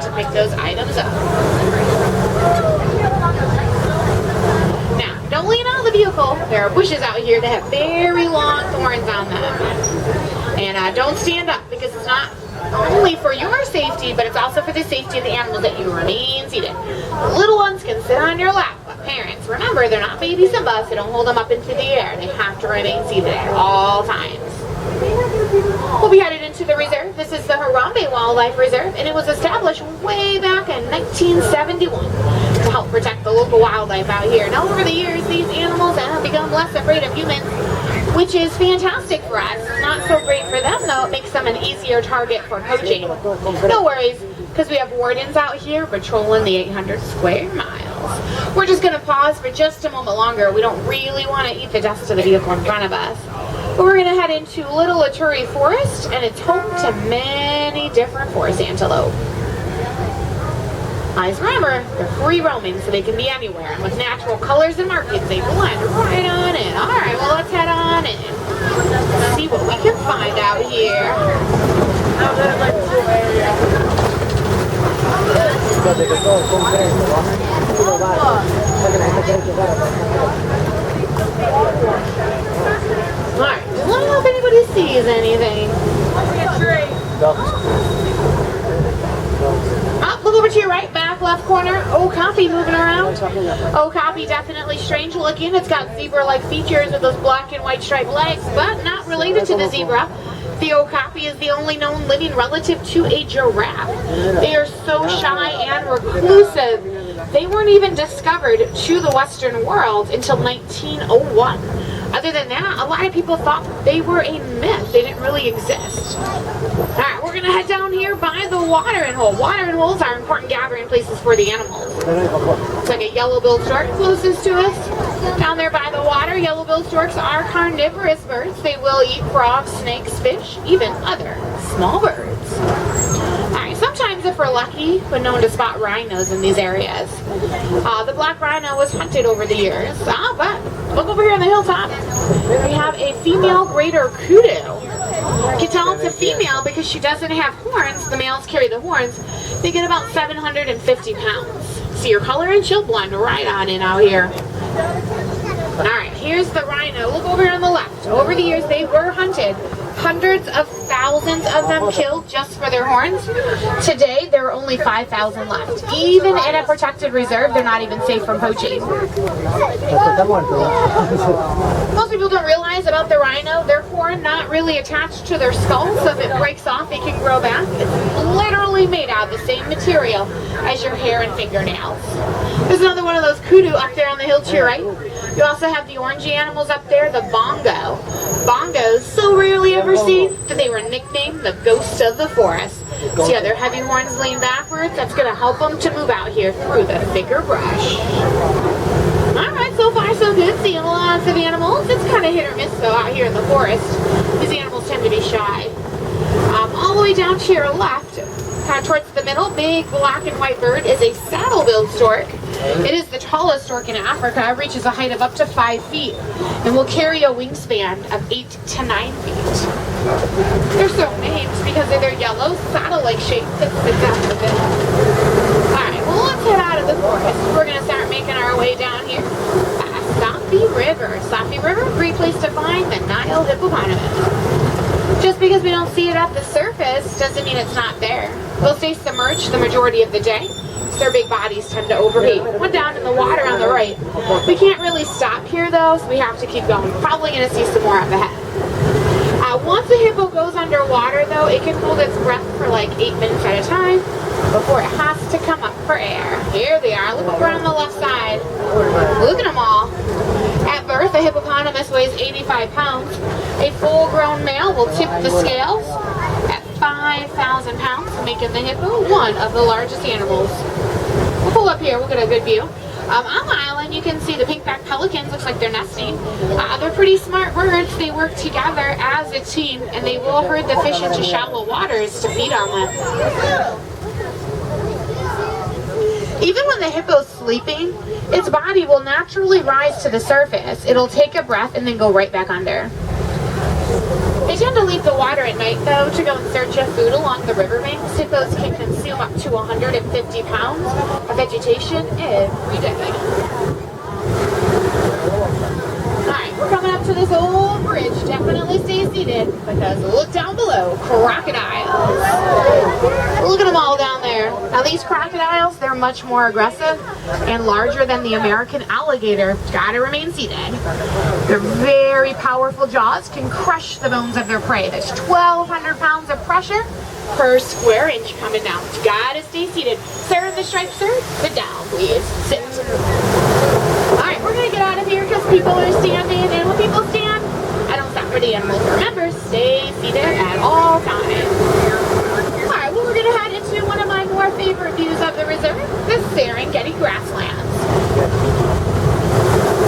to pick those items up. Now, don't lean out of the vehicle. There are bushes out here that have very long thorns on them. And don't stand up because it's not only for your safety, but it's also for the safety of the animals that you remain seated. Little ones can sit on your lap, but parents, remember, they're not baby Simba, so don't hold them up into the air. They have to remain seated at all times. We'll be headed into the reserve. This is the Harambe Wildlife Reserve, and it was established way back in 1971 to help protect the local wildlife out here. Now, over the years, these animals have become less afraid of humans, which is fantastic for us. Not so great for them, though. It makes them an easier target for poaching. No worries, because we have wardens out here patrolling the 800 square miles. We're just going to pause for just a moment longer. We don't really want to eat the dust of the vehicle in front of us. But we're going to head into Little Aturi Forest, and it's home to many different forest antelope. Always remember, they're free roaming, so they can be anywhere. And with natural colors and markings, they blend right on in. All right, well, let's head on in. Let's see what we can find out here. All right, just let me know if anybody sees anything. Look over to your right, back left corner. Okapi moving around. Okapi definitely strange looking. It's got zebra-like features with those black and white striped legs, but not related to the zebra. The okapi is the only known living relative to a giraffe. They are so shy and reclusive, they weren't even discovered to the Western world until 1901. Other than that, a lot of people thought they were a myth. They didn't really exist. Alright, we're going to head down here by the watering hole. Watering holes are important gathering places for the animals. It's like a yellow-billed stork closest to us. Down there by the water, yellow-billed storks are carnivorous birds. They will eat frogs, snakes, fish, even other small birds. Alright, sometimes if we're lucky, we're known to spot rhinos in these areas. The black rhino was hunted over the years, but look over here on the hilltop. We have a female greater kudu. You can tell it's a female because she doesn't have horns. The males carry the horns. They get about 750 pounds. See her color and she'll blend right on in out here. Alright, here's the rhino. Look over here on the left. Over the years, they were hunted. Hundreds of thousands of them killed just for their horns. Today, there are only 5,000 left. Even in a protected reserve, they're not even safe from poaching. Most people don't realize about the rhino, their horn not really attached to their skull, so if it breaks off, it can grow back. It's literally made out of the same material as your hair and fingernails. There's another one of those kudu up there on the hill to your right. You also have the orangey animals up there, the bongo. Bongos, so rarely ever seen that they were nicknamed the ghosts of the forest. See how their heavy horns lean backwards? That's going to help them to move out here through the thicker brush. Alright, so far so good. Seeing lots of animals. It's kind of hit or miss though out here in the forest. These animals tend to be shy. All the way down to your left, kind of towards the middle, big black and white bird is a saddle-billed stork. It is the tallest stork in Africa. It reaches a height of up to 5 feet and will carry a wingspan of 8 to 9 feet. They're so named because of their yellow saddle-like shape that sits out in the middle. Alright, well let's head out of the forest. We're going to start making our way down here past Safi River. Safi River, great place to find the Nile hippopotamus. Just because we don't see it at the surface doesn't mean it's not there. They'll stay submerged the majority of the day. Their big bodies tend to overheat. One down in the water on the right. We can't really stop here though, so we have to keep going. Probably going to see some more up ahead. Once a hippo goes underwater though, it can hold its breath for like 8 minutes at a time before it has to come up for air. Here they are. Look over on the left side. Look at them all. At birth, a hippopotamus weighs 85 pounds. A full-grown male will tip the scales at 5,000 pounds, making the hippo one of the largest animals. We'll pull up here. We'll get a good view. On the island, you can see the pink-backed pelicans. Looks like they're nesting. They're pretty smart birds. They work together as a team, and they will herd the fish into shallow waters to feed on them. Even when the hippo's sleeping, its body will naturally rise to the surface. It'll take a breath and then go right back under. They tend to leave the water at night, though, to go in search of food along the riverbanks. Hippos can consume up to 150 pounds of vegetation every day. Alright, we're coming up to this old bridge. Definitely stay seated, because look down below, crocodiles. Look at them all down there. Now these crocodiles, they're much more aggressive and larger than the American alligator. Gotta remain seated. Their very powerful jaws can crush the bones of their prey. There's 1,200 pounds of pressure per square inch coming down. Gotta stay seated. Sir in the stripe, sir, sit down, please. Sit. Alright, we're gonna get out of here because people are standing, and when people stand, I don't stop for the animals. Remember, stay seated at all times. Alright, well, we're gonna head into one of my more favorite views of the reserve, the Serengeti grasslands.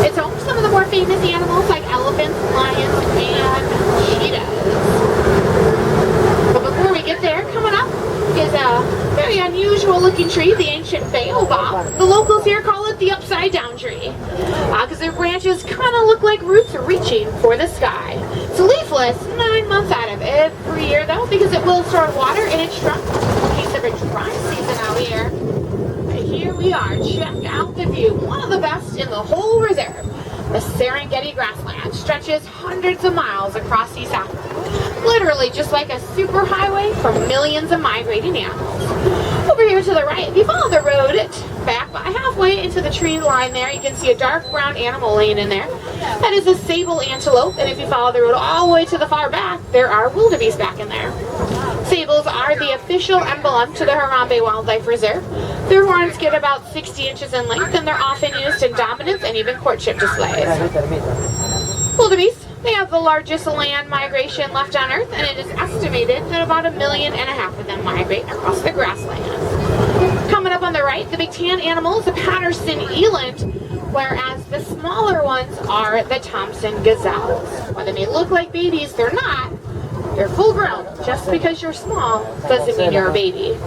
It's home to some of the more famous animals like elephants, lions, and cheetahs. But before we get there, coming up is a very unusual looking tree, the ancient baobab. The locals here call it the upside down tree because their branches kind of look like roots reaching for the sky. It's leafless 9 months out of every year though, because it will store water in its trunk in case of a dry season out here. But here we are. Check out the view. One of the best in the whole reserve. The Serengeti grassland stretches hundreds of miles across East Africa. Literally just like a superhighway for millions of migrating animals. Over here to the right, if you follow the road back by halfway into the tree line there, you can see a dark brown animal laying in there. That is a sable antelope, and if you follow the road all the way to the far back, there are wildebeest back in there. Sables are the official emblem to the Harambe Wildlife Reserve. Their horns get about 60 inches in length, and they're often used in dominance and even courtship displays. Wildebeest, they have the largest land migration left on Earth, and it is estimated that about 1.5 million of them migrate across the grasslands. Coming up on the right, the big tan animal is the Patterson eland, whereas the smaller ones are the Thompson gazelles. While they may look like babies, they're not. They're full grown. Just because you're small doesn't mean you're a baby.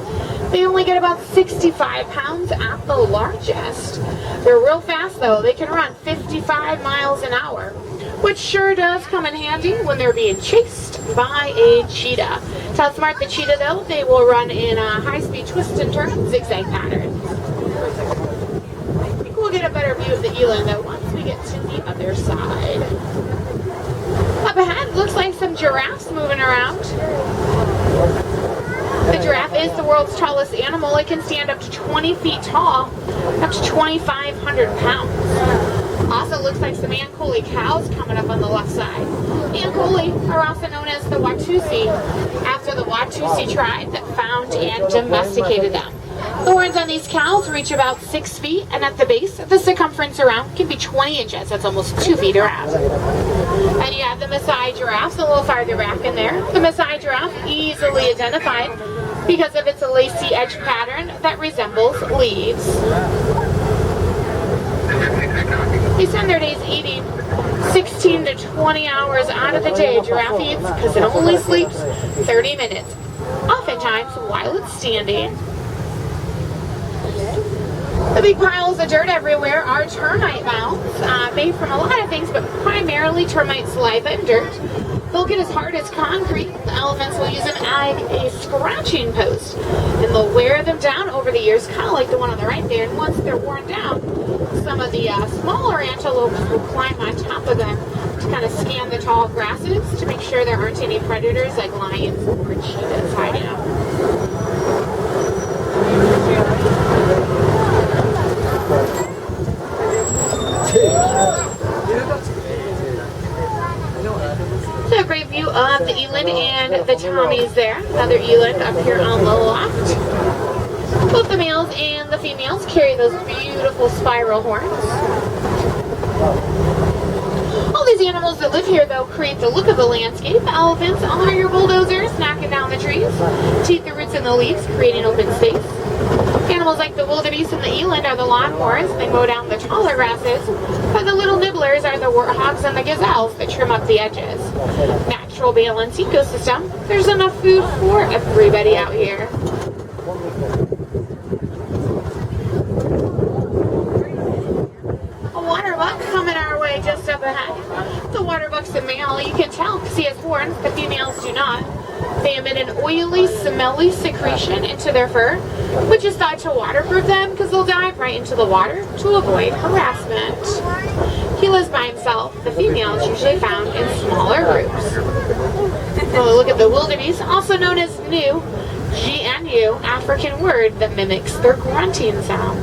They only get about 65 pounds at the largest. They're real fast though. They can run 55 miles an hour, which sure does come in handy when they're being chased by a cheetah. To outsmart the cheetah though, they will run in a high-speed twist and turn zigzag patterns. I think we'll get a better view of the eland though once we get to the other side. Up ahead, looks like some giraffes moving around. The giraffe is the world's tallest animal. It can stand up to 20 feet tall, up to 2,500 pounds. Also looks like some Ankole cows coming up on the left side. Ankole are also known as the Watusi, after the Watusi tribe that found and domesticated them. The horns on these cows reach about 6 feet, and at the base, the circumference around can be 20 inches. That's almost 2 feet around. And you have the Maasai giraffes a little farther back in there. The Maasai giraffe, easily identified because of its lacy edge pattern that resembles leaves. They spend their days eating 16 to 20 hours out of the day. Giraffe eats because it only sleeps 30 minutes, oftentimes while it's standing. The big piles of dirt everywhere are termite mounds, made from a lot of things, but primarily termite saliva and dirt. They'll get as hard as concrete. The elephants will use them as a scratching post, and they'll wear them down over the years, kind of like the one on the right there. And once they're worn down, some of the smaller antelopes will climb on top of them to kind of scan the tall grasses to make sure there aren't any predators like lions or cheetahs hiding out. So a great view of the eland and the Tommies there. Another eland up here on the left. Both the males and the females carry those beautiful spiral horns. All these animals that live here, though, create the look of the landscape. Elephants are your bulldozers, knocking down the trees to eat the roots in the leaves, creating open space. Animals like the wildebeest and the eland are the lawnmowers. They mow down the taller grasses. But the little nibblers are the warthogs and the gazelles that trim up the edges. Natural balance ecosystem. There's enough food for everybody out here. A water buck coming our way just up ahead. The water buck's a male. You can tell because he has horns. The females do not. They emit an oily, smelly secretion into their fur, which is thought to waterproof them because they'll dive right into the water to avoid harassment. He lives by himself. The female is usually found in smaller groups. Well, look at the wildebeest, also known as gnu, G-N-U, African word that mimics their grunting sound.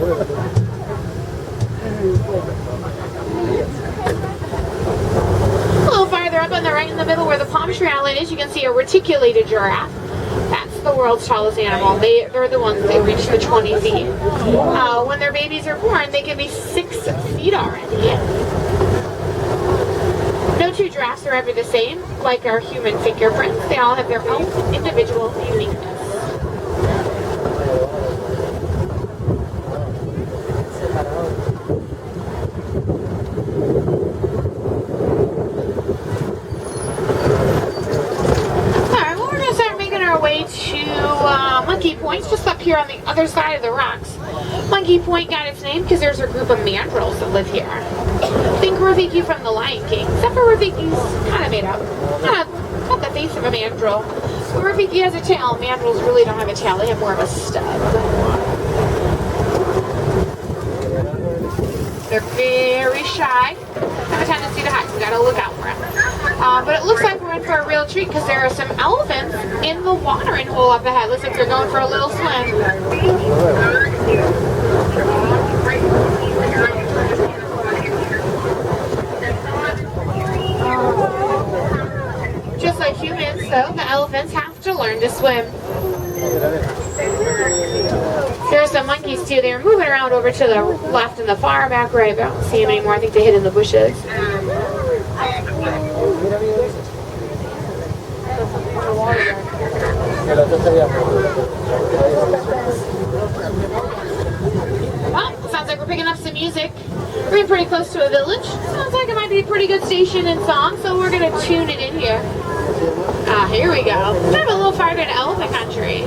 A little farther up on the right in the middle where the palm tree island is, you can see a reticulated giraffe. That's the world's tallest animal. They're the ones that reach the 20 feet. When their babies are born, they can be 6 feet already. No two giraffes are ever the same, like our human fingerprints. They all have their own individual uniqueness. To Monkey Point, just up here on the other side of the rocks. Monkey Point got its name because there's a group of mandrills that live here. Think Rafiki from The Lion King, except for Rafiki's kind of made up. Got the face of a mandrill. But Rafiki has a tail. Mandrills really don't have a tail, they have more of a stub. They're very shy. Have a tendency to hide. We gotta look out for them. But it looks like we're in for a real treat because there are some elephants in the watering hole up ahead. Looks like they're going for a little swim. Just like humans, though, the elephants have to learn to swim. There are some monkeys too. They're moving around over to the left and the far back right. I don't see them anymore. I think they hid in the bushes. Well, sounds like we're picking up some music. We're getting pretty close to a village. Sounds like it might be a pretty good station and song, so we're going to tune it in here. Here we go. Kind of a little farther to elephant country.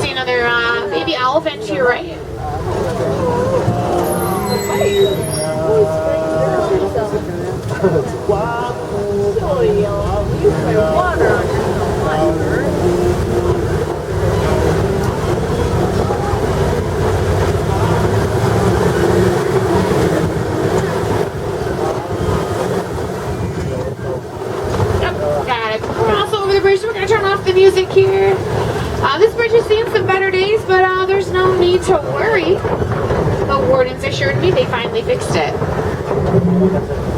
See another baby elephant to your right. We're going to turn off the music here. This bridge has seen some better days, but there's no need to worry. The wardens assured me they finally fixed it.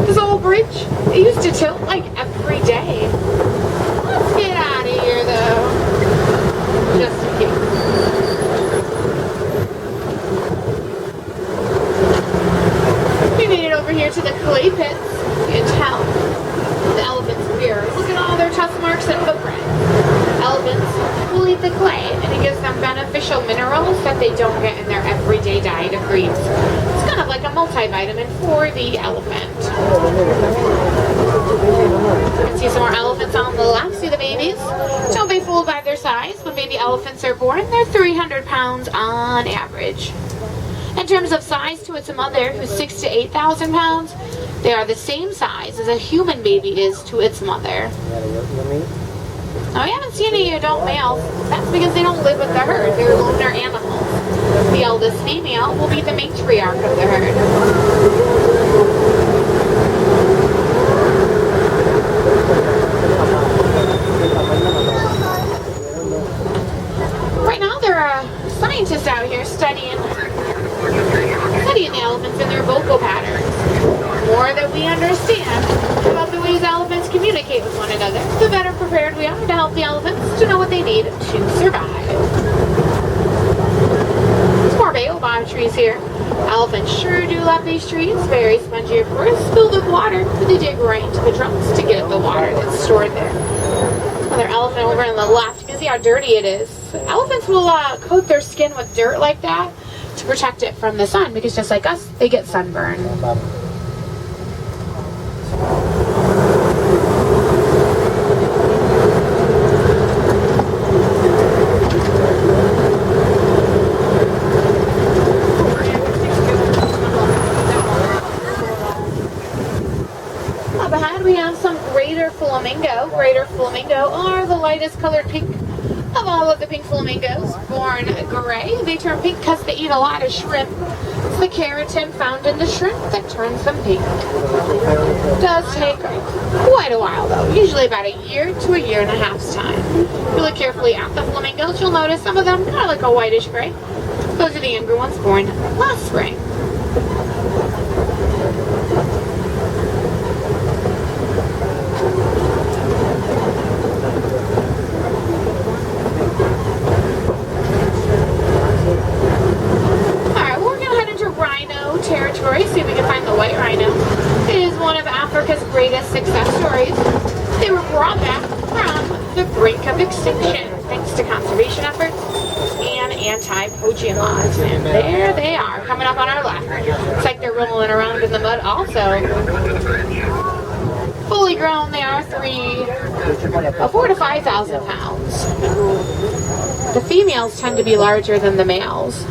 This old bridge, it used to tilt like every day. Let's get out of here though. Just in case. We made it over here to the clay pits. You can tell the elephants' fear. Look at all their tusk marks and footprints. Elephants will eat the clay, and it gives them beneficial minerals that they don't get in their everyday diet of greens. It's kind of like a multivitamin for the elephant. You can see some more elephants on the left. See the babies? Don't be fooled by their size. When baby elephants are born, they're 300 pounds on average. In terms of size to its mother, who's 6,000 to 8,000 pounds, they are the same size as a human baby is to its mother. Now, we haven't seen any adult males. That's because they don't live with the herd. They're loner animals. The eldest female will be the matriarch of the herd. Right now, there are scientists out here studying the elephants and their vocal patterns. The more that we understand about the ways elephants communicate with one another, the better prepared we are to help the elephants to know what they need to survive. There's more baobab trees here. Elephants sure do love these trees. Very spongy, of course, filled with water, but they dig right into the trunks to get at the water that's stored there. Another elephant over on the left. You can see how dirty it is. Elephants will coat their skin with dirt like that to protect it from the sun, because just like us, they get sunburned. greater flamingo. Greater flamingo are the lightest colored pink of all of the pink flamingos. Born gray, they turn pink because they eat a lot of shrimp. It's the keratin found in the shrimp that turns them pink. It does take quite a while though, usually about a year to a year and a half's time. If you look carefully at the flamingos, you'll notice some of them kind of like a whitish gray. Those are the younger ones born last spring. Territory, see if we can find the white rhino. It is one of Africa's greatest success stories. They were brought back from the brink of extinction thanks to conservation efforts and anti-poaching laws. And there they are, coming up on our left. Looks like they're rolling around in the mud also. Fully grown, they are 4 to 5,000 pounds. The females tend to be larger than the males.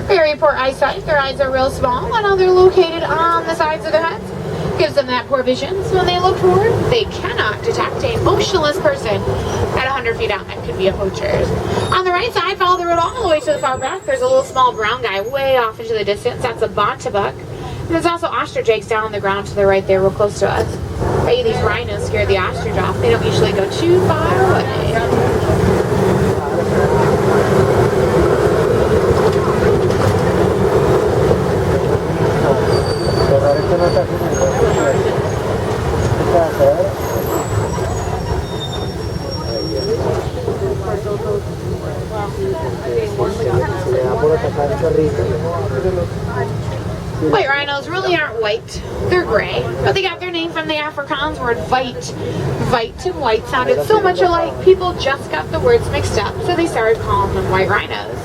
Very poor eyesight. Their eyes are real small, and they're located on the sides of their heads. Gives them that poor vision. So when they look forward, they cannot detect a motionless person at 100 feet out. That could be a poacher. On the right side, follow the road all the way to the far back. There's a little small brown guy way off into the distance. That's a bontabuck. And there's also ostrich eggs down on the ground to the right there, real close to us. Hey, these rhinos scare the ostrich off. They don't usually go too far away. White rhinos really aren't white, they're gray, but they got their name from the Afrikaans word vite. Vite and white sounded so much alike, people just got the words mixed up, so they started calling them white rhinos.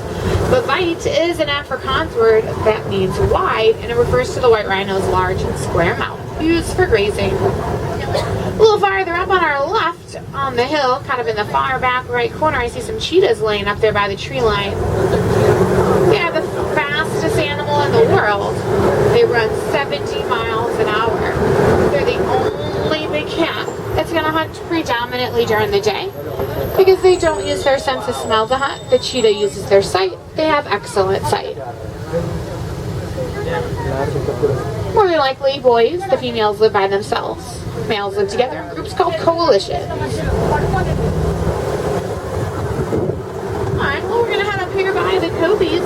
But vite is an Afrikaans word that means wide, and it refers to the white rhino's large and square mouth, used for grazing. A little farther up on our left, on the hill, kind of in the far back right corner, I see some cheetahs laying up there by the tree line. They are the fastest animal in the world. They run 70 miles an hour. They're the only big cat that's going to hunt predominantly during the day because they don't use their sense of smell to hunt. The cheetah uses their sight. They have excellent sight. More than likely, boys, the females live by themselves. Males live together in groups called coalitions. Alright, well, we're going to head up here by the Cobies.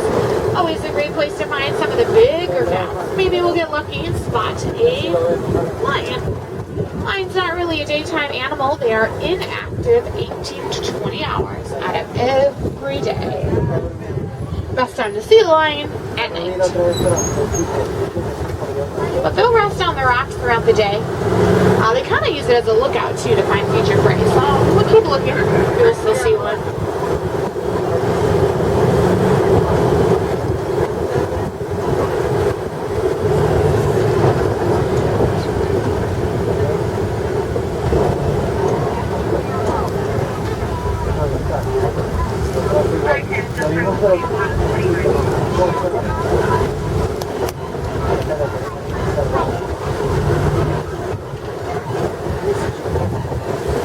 Always a great place to find some of the bigger cats. Maybe we'll get lucky and spot a lion. Lion's not really a daytime animal. They are inactive 18 to 20 hours out of every day. Best time to see the lion at night. But they'll rest on the rocks throughout the day. They kind of use it as a lookout too to find future prey. So we'll keep looking. You'll still see one.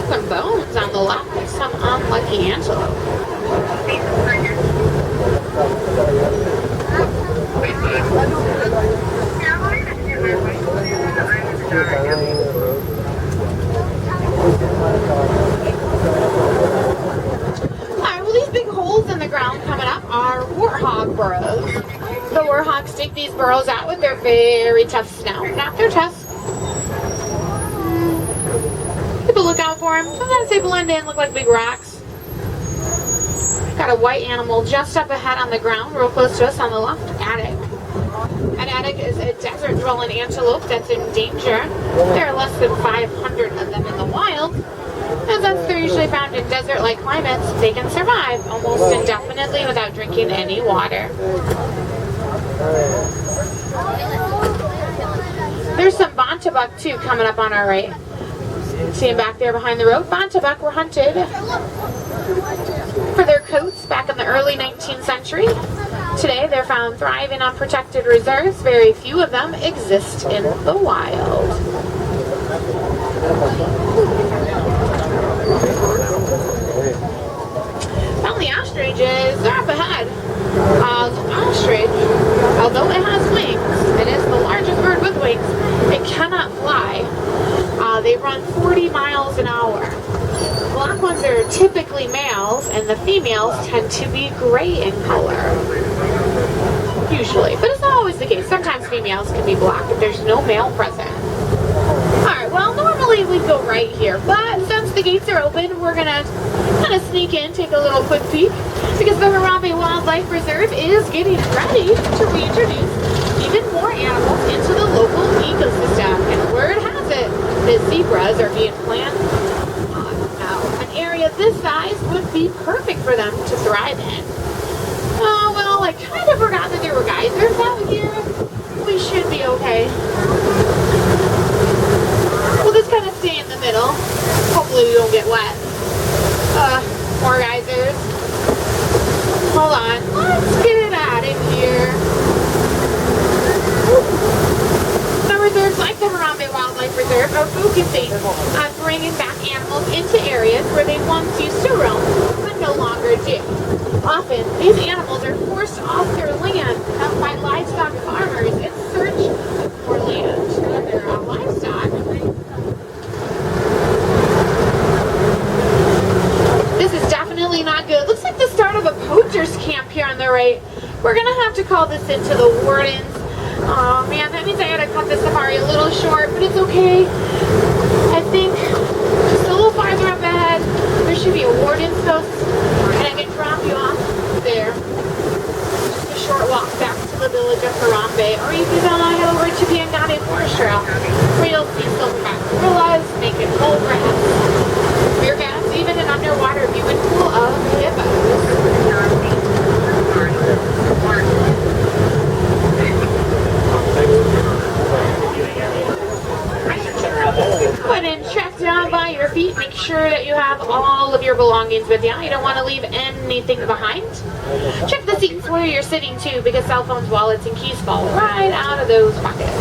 Some bones on the left, some unlucky antelope. Alright, well, these big holes in the ground coming up are warthog burrows. The warthogs dig these burrows out with their very tough snout, not their tusks. People look out for them. Sometimes they blend in, look like big rocks. Got a white animal just up ahead on the ground, real close to us on the left, Attic. An Attic is a desert-dwelling antelope that's in danger. There are less than 500 of them in the wild. And since they're usually found in desert-like climates, they can survive almost indefinitely without drinking any water. There's some bontabuck too coming up on our right. See them back there behind the road? Bontabuck were hunted for their coats back in the early 19th century. Today they're found thriving on protected reserves. Very few of them exist in the wild. Found the ostriches, they're up ahead. The ostrich, although it has wings, it is the largest bird with wings, it cannot fly. They run 40 miles an hour. Black ones are typically males, and the females tend to be gray in color. Usually, but it's not always the case. Sometimes females can be black if there's no male present. Alright, well, normally we'd go right here, but since the gates are open, we're gonna kind of sneak in, take a little quick peek, because the Harambe Wildlife Reserve is getting ready to reintroduce even more animals into the local ecosystem. And word has it that zebras are being planned. Now, an area this size would be perfect for them to thrive in. Oh, well, I kind of forgot that there were geysers out here. We should be okay. We'll just kind of stay in the middle. Hopefully we don't get wet. More geysers. Hold on. Let's get it out of here. The reserves, like the Harambe Wildlife Reserve, are focusing on bringing back animals into areas where they once used to roam, but no longer do. Often, these animals are forced off their land by livestock farmers in search for land for their livestock. This is definitely not good. Looks like the start of a poacher's camp here on the right. We're gonna have to call this into the wardens. Oh man, that means I gotta cut the safari a little short, but it's okay. I think just a little farther up ahead, there should be a warden's post, and I can drop you off there. Just a short walk back to the village of Harambe, or you can head over to the Angane Forest Trail, where you'll see silverback gorillas making whole grass. Meerkats, even an underwater viewing pool of hippos. Go ahead and check down by your feet. Make sure that you have all of your belongings with you. You don't want to leave anything behind. Check the seats where you're sitting too, because cell phones, wallets, and keys fall right out of those pockets.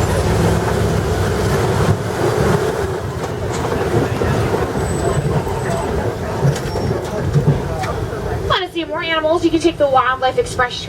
Want to see more animals? You can take the Wildlife Express